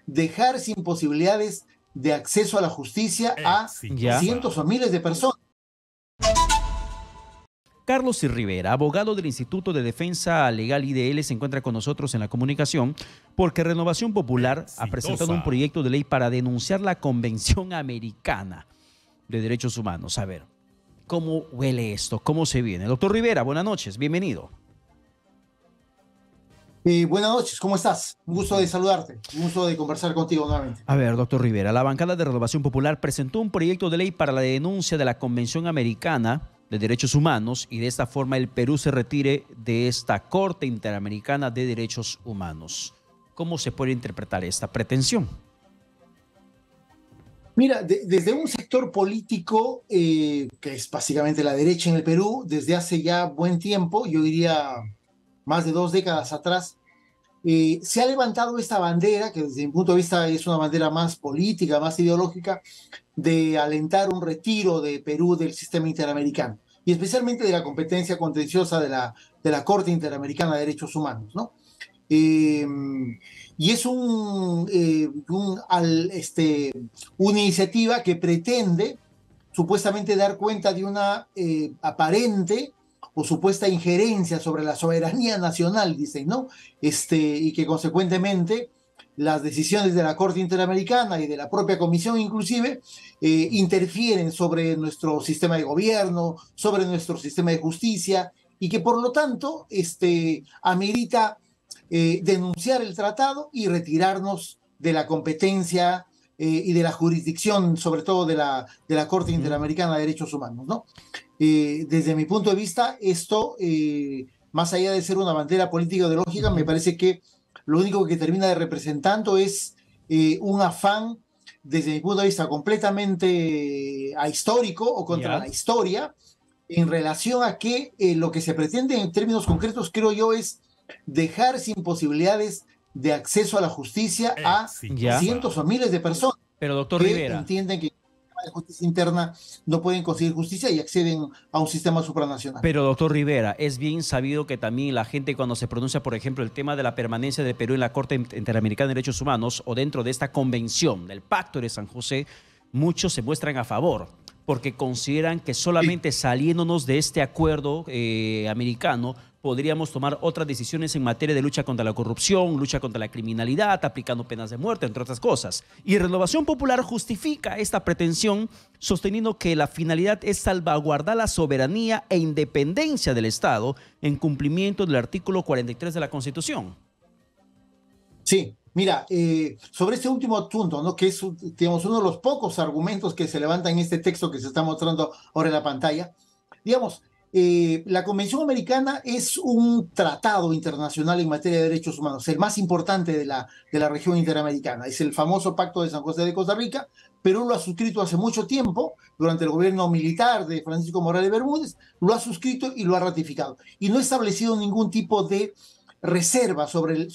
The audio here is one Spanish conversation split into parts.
dejar sin posibilidades de acceso a la justicia a cientos o miles de personas. Carlos Rivera, abogado del Instituto de Defensa Legal IDL, se encuentra con nosotros en la comunicación porque Renovación Popular ha presentado un proyecto de ley para denunciar la Convención Americana de Derechos Humanos. A ver, ¿cómo huele esto? ¿Cómo se viene? Doctor Rivera, buenas noches, bienvenido. Buenas noches, ¿cómo estás? Un gusto de saludarte, un gusto de conversar contigo nuevamente. A ver, doctor Rivera, la bancada de Renovación Popular presentó un proyecto de ley para la denuncia de la Convención Americana de Derechos Humanos y de esta forma el Perú se retire de esta Corte Interamericana de Derechos Humanos. ¿Cómo se puede interpretar esta pretensión? Mira, desde un sector político que es básicamente la derecha en el Perú, desde hace ya buen tiempo, yo diría más de 2 décadas atrás, se ha levantado esta bandera, que desde mi punto de vista es una bandera más política, más ideológica, de alentar un retiro de Perú del sistema interamericano, y especialmente de la competencia contenciosa de la Corte Interamericana de Derechos Humanos, ¿no? Y es una iniciativa que pretende supuestamente dar cuenta de una aparente o supuesta injerencia sobre la soberanía nacional, dicen, ¿no? Y que consecuentemente las decisiones de la Corte Interamericana y de la propia Comisión inclusive interfieren sobre nuestro sistema de gobierno, sobre nuestro sistema de justicia, y que por lo tanto amerita denunciar el tratado y retirarnos de la competencia y de la jurisdicción, sobre todo de la Corte Interamericana de Derechos Humanos, ¿no? Desde mi punto de vista, esto, más allá de ser una bandera política ideológica, me parece que lo único que termina de representando es un afán, desde mi punto de vista, completamente ahistórico o contra la historia, en relación a que lo que se pretende en términos concretos, creo yo, es dejar sin posibilidades de acceso a la justicia a cientos o miles de personas. Pero, doctor que Rivera, entienden que de justicia interna no pueden conseguir justicia y acceden a un sistema supranacional. Pero, doctor Rivera, es bien sabido que también la gente cuando se pronuncia, por ejemplo, el tema de la permanencia de Perú en la Corte Interamericana de Derechos Humanos o dentro de esta convención del Pacto de San José, muchos se muestran a favor porque consideran que solamente saliéndonos de este acuerdo americano podríamos tomar otras decisiones en materia de lucha contra la corrupción, lucha contra la criminalidad, aplicando penas de muerte, entre otras cosas. Y Renovación Popular justifica esta pretensión sosteniendo que la finalidad es salvaguardar la soberanía e independencia del Estado en cumplimiento del artículo 43 de la Constitución. Sí, mira, sobre este último punto, ¿no? Que es, digamos, uno de los pocos argumentos que se levantan en este texto que se está mostrando ahora en la pantalla, digamos, la Convención Americana es un tratado internacional en materia de derechos humanos, el más importante de la región interamericana. Es el famoso Pacto de San José de Costa Rica. Perú lo ha suscrito hace mucho tiempo, durante el gobierno militar de Francisco Morales Bermúdez, lo ha suscrito y lo ha ratificado. Y no ha establecido ningún tipo de reserva sobre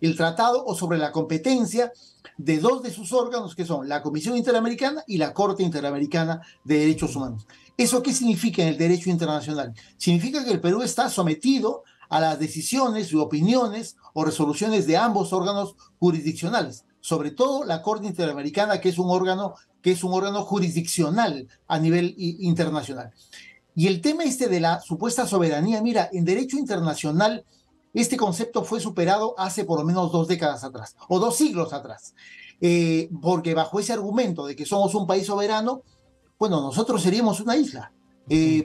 el tratado o sobre la competencia de 2 de sus órganos, que son la Comisión Interamericana y la Corte Interamericana de Derechos Humanos. ¿Eso qué significa en el derecho internacional? Significa que el Perú está sometido a las decisiones y opiniones o resoluciones de ambos órganos jurisdiccionales, sobre todo la Corte Interamericana, que es un órgano jurisdiccional a nivel internacional. Y el tema de la supuesta soberanía, mira, en derecho internacional este concepto fue superado hace por lo menos 2 décadas atrás, o 2 siglos atrás, porque bajo ese argumento de que somos un país soberano, bueno, nosotros seríamos una isla.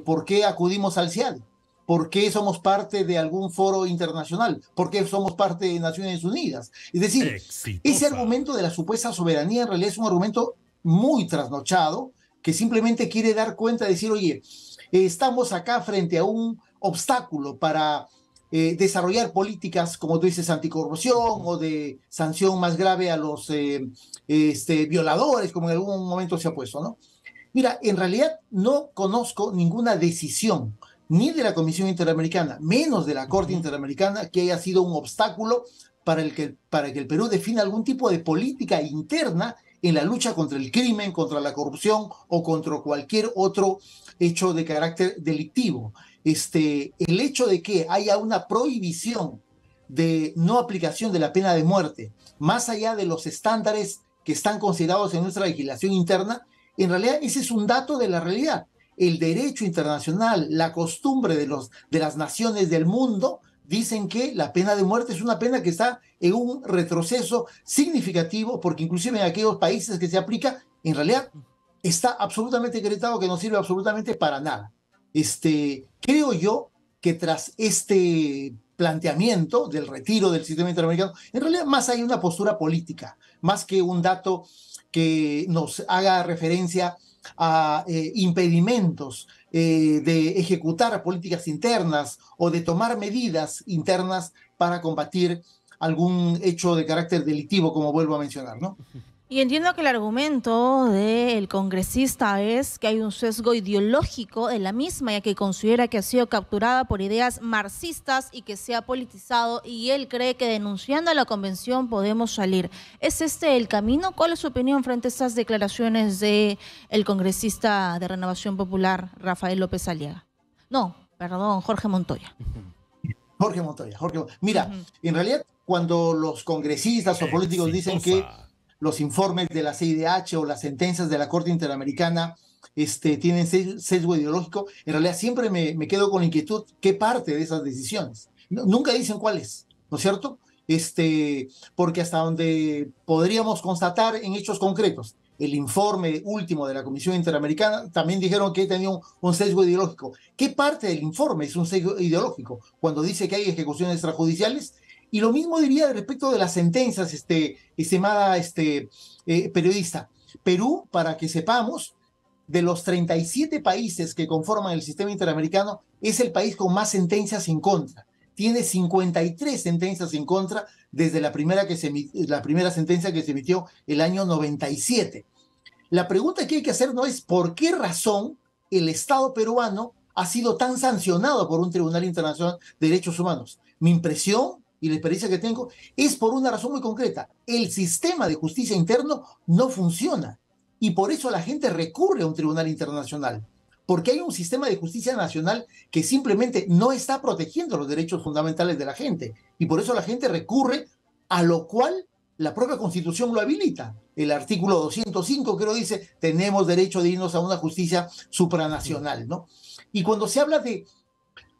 ¿Por qué acudimos al CIAD? ¿Por qué somos parte de algún foro internacional? ¿Por qué somos parte de Naciones Unidas? Es decir, ese argumento de la supuesta soberanía en realidad es un argumento muy trasnochado que simplemente quiere dar cuenta, decir, oye, estamos acá frente a un obstáculo para desarrollar políticas, como tú dices, anticorrupción o de sanción más grave a los violadores, como en algún momento se ha puesto, ¿no? Mira, en realidad no conozco ninguna decisión, ni de la Comisión Interamericana, menos de la Corte Interamericana, que haya sido un obstáculo para que el Perú defina algún tipo de política interna en la lucha contra el crimen, contra la corrupción o contra cualquier otro hecho de carácter delictivo. El hecho de que haya una prohibición de no aplicación de la pena de muerte, más allá de los estándares que están considerados en nuestra legislación interna, en realidad ese es un dato de la realidad. El derecho internacional, la costumbre de las naciones del mundo, dicen que la pena de muerte es una pena que está en un retroceso significativo, porque inclusive en aquellos países que se aplica, en realidad está absolutamente decretado que no sirve absolutamente para nada. Creo yo que tras este planteamiento del retiro del sistema interamericano, en realidad más hay una postura política, más que un dato que nos haga referencia a impedimentos de ejecutar políticas internas o de tomar medidas internas para combatir algún hecho de carácter delictivo, como vuelvo a mencionar, ¿no? Y entiendo que el argumento del congresista es que hay un sesgo ideológico de la misma, ya que considera que ha sido capturada por ideas marxistas y que se ha politizado, y él cree que denunciando a la convención podemos salir. ¿Es este el camino? ¿Cuál es su opinión frente a estas declaraciones del congresista de Renovación Popular, Rafael López Aliaga? No, perdón, Jorge Montoya. Jorge Montoya. Mira, en realidad cuando los congresistas o políticos dicen que los informes de la CIDH o las sentencias de la Corte Interamericana tienen sesgo ideológico, en realidad siempre me quedo con la inquietud qué parte de esas decisiones. Nunca dicen cuáles, ¿no es cierto? Porque hasta donde podríamos constatar en hechos concretos, el informe último de la Comisión Interamericana también dijeron que tenía un sesgo ideológico. ¿Qué parte del informe es un sesgo ideológico? Cuando dice que hay ejecuciones extrajudiciales. Y lo mismo diría respecto de las sentencias, estimada periodista. Perú, para que sepamos, de los 37 países que conforman el sistema interamericano, es el país con más sentencias en contra. Tiene 53 sentencias en contra desde la primera sentencia que se emitió el año 97. La pregunta que hay que hacer no es por qué razón el Estado peruano ha sido tan sancionado por un Tribunal Internacional de Derechos Humanos. Mi impresión y la experiencia que tengo es por una razón muy concreta. El sistema de justicia interno no funciona y por eso la gente recurre a un tribunal internacional, porque hay un sistema de justicia nacional que simplemente no está protegiendo los derechos fundamentales de la gente y por eso la gente recurre, a lo cual la propia Constitución lo habilita. El artículo 205 creo dice, tenemos derecho de irnos a una justicia supranacional, ¿no? Y cuando se habla de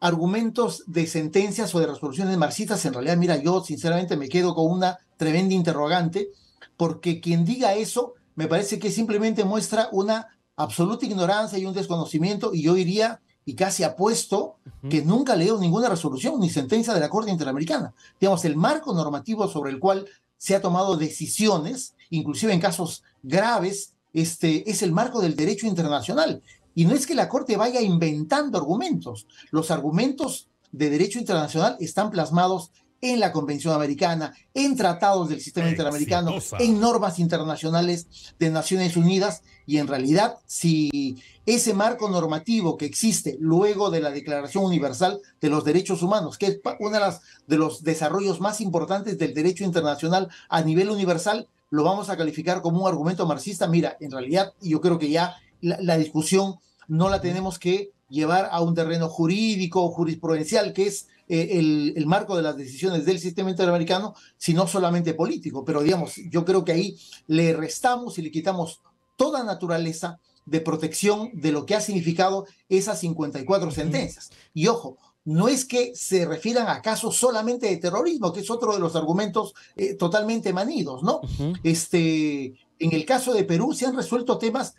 argumentos de sentencias o de resoluciones marxistas, en realidad, mira, yo sinceramente me quedo con una tremenda interrogante, porque quien diga eso me parece que simplemente muestra una absoluta ignorancia y un desconocimiento, y yo diría, y casi apuesto, que nunca leo ninguna resolución ni sentencia de la Corte Interamericana. Digamos, el marco normativo sobre el cual se ha tomado decisiones, inclusive en casos graves, es el marco del derecho internacional. Y no es que la Corte vaya inventando argumentos. Los argumentos de derecho internacional están plasmados en la Convención Americana, en tratados del sistema interamericano, en normas internacionales de Naciones Unidas, y en realidad, si ese marco normativo que existe luego de la Declaración Universal de los Derechos Humanos, que es uno de los desarrollos más importantes del derecho internacional a nivel universal, lo vamos a calificar como un argumento marxista, mira, en realidad yo creo que ya la discusión no la tenemos que llevar a un terreno jurídico o jurisprudencial, que es el marco de las decisiones del sistema interamericano, sino solamente político. Pero digamos, yo creo que ahí le restamos y le quitamos toda naturaleza de protección de lo que ha significado esas 54 sentencias. Y ojo, no es que se refieran a casos solamente de terrorismo, que es otro de los argumentos totalmente manidos, ¿no? En el caso de Perú se han resuelto temas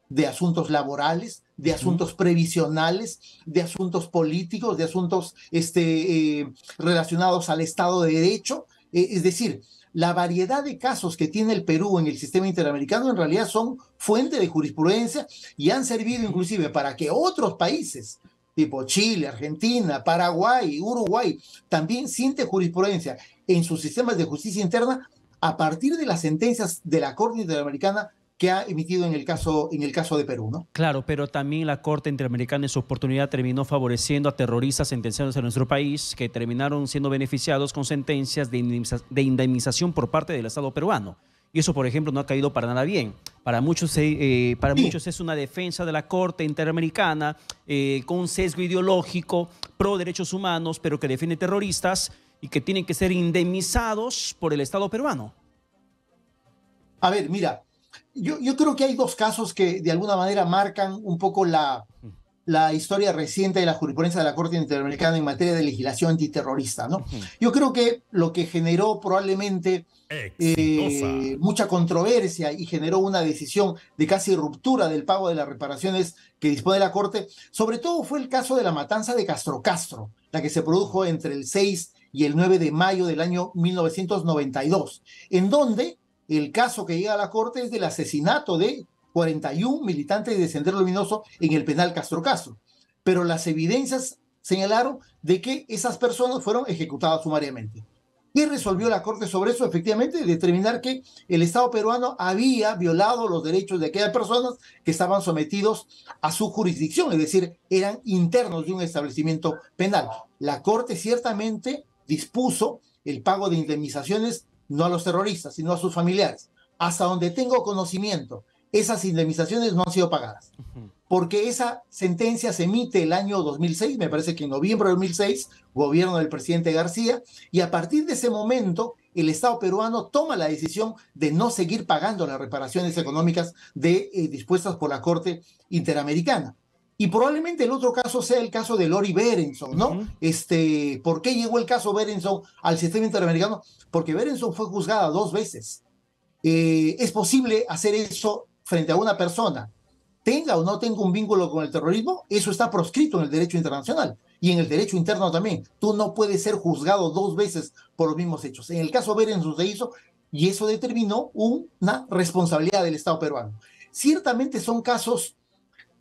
de asuntos laborales, de asuntos previsionales, de asuntos políticos, de asuntos relacionados al Estado de Derecho. Es decir, la variedad de casos que tiene el Perú en el sistema interamericano en realidad son fuente de jurisprudencia y han servido inclusive para que otros países, tipo Chile, Argentina, Paraguay, Uruguay, también sienten jurisprudencia en sus sistemas de justicia interna a partir de las sentencias de la Corte Interamericana que ha emitido en el caso de Perú, ¿no? Claro, pero también la Corte Interamericana en su oportunidad terminó favoreciendo a terroristas sentenciados en nuestro país, que terminaron siendo beneficiados con sentencias de indemnización por parte del Estado peruano. Y eso, por ejemplo, no ha caído para nada bien. Para muchos es una defensa de la Corte Interamericana con un sesgo ideológico pro derechos humanos, pero que defiende terroristas. y que tienen que ser indemnizados por el Estado peruano. A ver, mira, yo creo que hay dos casos que de alguna manera marcan un poco la historia reciente de la jurisprudencia de la Corte Interamericana en materia de legislación antiterrorista, ¿no? Yo creo que lo que generó probablemente mucha controversia y generó una decisión de casi ruptura del pago de las reparaciones que dispone la Corte, sobre todo fue el caso de la matanza de Castro Castro, la que se produjo entre el 6 y el 9 de mayo del año 1992, en donde el caso que llega a la Corte es del asesinato de 41 militantes de Sendero Luminoso en el penal Castro Castro. Pero las evidencias señalaron de que esas personas fueron ejecutadas sumariamente. ¿Qué resolvió la Corte sobre eso? Efectivamente, determinar que el Estado peruano había violado los derechos de aquellas personas que estaban sometidos a su jurisdicción, es decir, eran internos de un establecimiento penal. La Corte ciertamente dispuso el pago de indemnizaciones no a los terroristas, sino a sus familiares. Hasta donde tengo conocimiento, esas indemnizaciones no han sido pagadas, porque esa sentencia se emite el año 2006, me parece que en noviembre de 2006, gobierno del presidente García, y a partir de ese momento el Estado peruano toma la decisión de no seguir pagando las reparaciones económicas dispuestas por la Corte Interamericana. Y probablemente el otro caso sea el caso de Lori Berenson, ¿no? ¿Por qué llegó el caso Berenson al sistema interamericano? Porque Berenson fue juzgada 2 veces. ¿Es posible hacer eso frente a una persona, tenga o no tenga un vínculo con el terrorismo? Eso está proscrito en el derecho internacional y en el derecho interno también. Tú no puedes ser juzgado 2 veces por los mismos hechos. En el caso Berenson se hizo y eso determinó una responsabilidad del Estado peruano. Ciertamente son casos,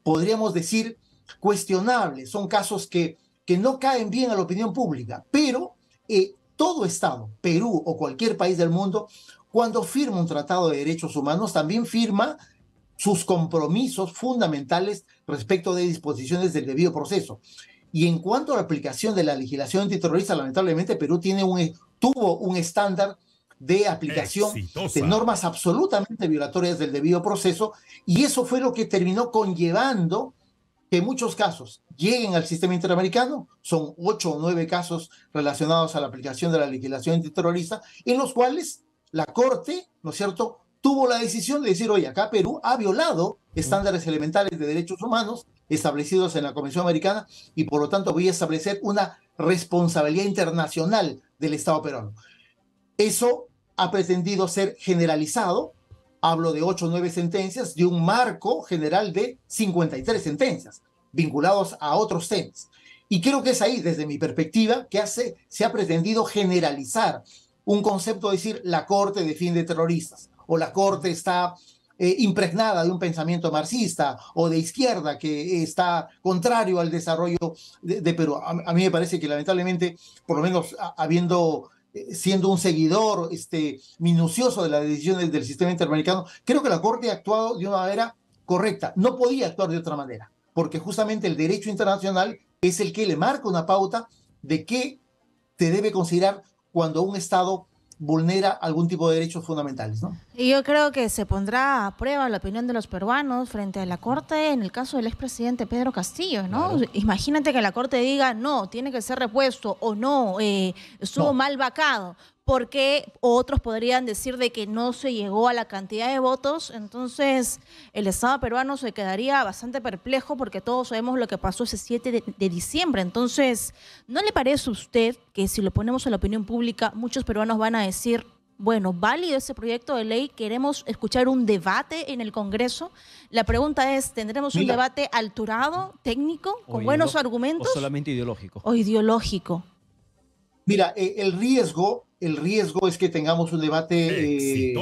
podríamos decir, cuestionables, son casos que no caen bien a la opinión pública, pero todo Estado, Perú o cualquier país del mundo, cuando firma un tratado de derechos humanos, también firma sus compromisos fundamentales respecto de disposiciones del debido proceso. Y en cuanto a la aplicación de la legislación antiterrorista, lamentablemente Perú tuvo un estándar de aplicación de normas absolutamente violatorias del debido proceso, y eso fue lo que terminó conllevando que en muchos casos lleguen al sistema interamericano. Son 8 o 9 casos relacionados a la aplicación de la legislación antiterrorista, en los cuales la Corte, ¿no es cierto?, tuvo la decisión de decir, oye, acá Perú ha violado estándares elementales de derechos humanos establecidos en la Convención Americana y por lo tanto voy a establecer una responsabilidad internacional del Estado peruano. Eso ha pretendido ser generalizado. Hablo de 8 o 9 sentencias de un marco general de 53 sentencias vinculados a otros temas. Y creo que es ahí, desde mi perspectiva, que se ha pretendido generalizar un concepto de decir la Corte defiende terroristas o la Corte está impregnada de un pensamiento marxista o de izquierda que está contrario al desarrollo de Perú. A mí me parece que lamentablemente, por lo menos siendo un seguidor minucioso de las decisiones del sistema interamericano, creo que la Corte ha actuado de una manera correcta. No podía actuar de otra manera, porque justamente el derecho internacional es el que le marca una pauta de qué se debe considerar cuando un Estado vulnera algún tipo de derechos fundamentales, ¿no? Y yo creo que se pondrá a prueba la opinión de los peruanos frente a la Corte en el caso del expresidente Pedro Castillo, ¿no? Claro. Imagínate que la Corte diga, no, tiene que ser repuesto, o no, estuvo mal vacado, porque otros podrían decir de que no se llegó a la cantidad de votos. Entonces el Estado peruano se quedaría bastante perplejo porque todos sabemos lo que pasó ese 7 de diciembre. Entonces, ¿no le parece a usted que si lo ponemos a la opinión pública, muchos peruanos van a decir, bueno, válido ese proyecto de ley, queremos escuchar un debate en el Congreso? La pregunta es, ¿tendremos un debate alturado, técnico, con buenos argumentos? ¿O solamente ideológico? O ideológico. Mira, el riesgo es que tengamos un debate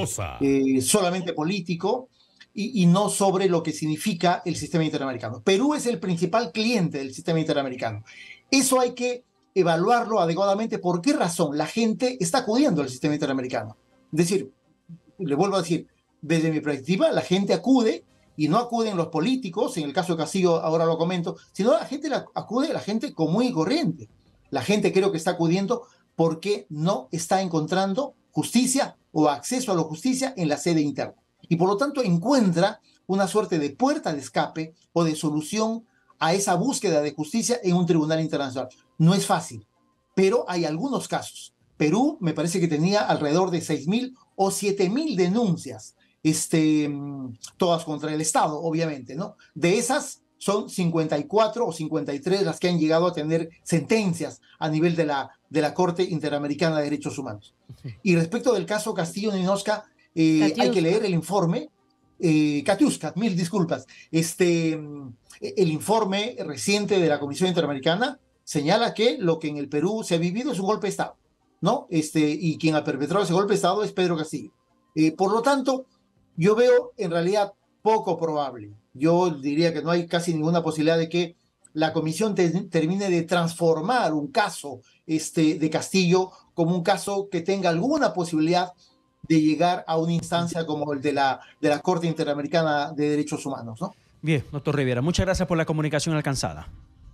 solamente político y no sobre lo que significa el sistema interamericano. Perú es el principal cliente del sistema interamericano. Eso hay que evaluarlo adecuadamente. ¿Por qué razón la gente está acudiendo al sistema interamericano? Es decir, le vuelvo a decir, desde mi perspectiva, la gente acude y no acuden los políticos, en el caso de Castillo ahora lo comento, sino acude la gente común y corriente. La gente creo que está acudiendo porque no está encontrando justicia o acceso a la justicia en la sede interna. Y por lo tanto encuentra una suerte de puerta de escape o de solución a esa búsqueda de justicia en un tribunal internacional. No es fácil. pero hay algunos casos. Perú me parece que tenía alrededor de 6.000 o 7.000 denuncias, todas contra el Estado, obviamente, ¿no? De esas son 54 o 53 las que han llegado a tener sentencias a nivel de la Corte Interamericana de Derechos Humanos. Y respecto del caso Castillo-Ninosca, hay que leer el informe, Katiuska, mil disculpas, el informe reciente de la Comisión Interamericana señala que lo que en el Perú se ha vivido es un golpe de Estado, ¿no? Y quien ha perpetrado ese golpe de Estado es Pedro Castillo. Por lo tanto, yo veo en realidad poco probable. Yo diría que no hay casi ninguna posibilidad de que la comisión termine de transformar un caso de Castillo como un caso que tenga alguna posibilidad de llegar a una instancia como el de la Corte Interamericana de Derechos Humanos, ¿no? Bien, doctor Rivera, muchas gracias por la comunicación alcanzada.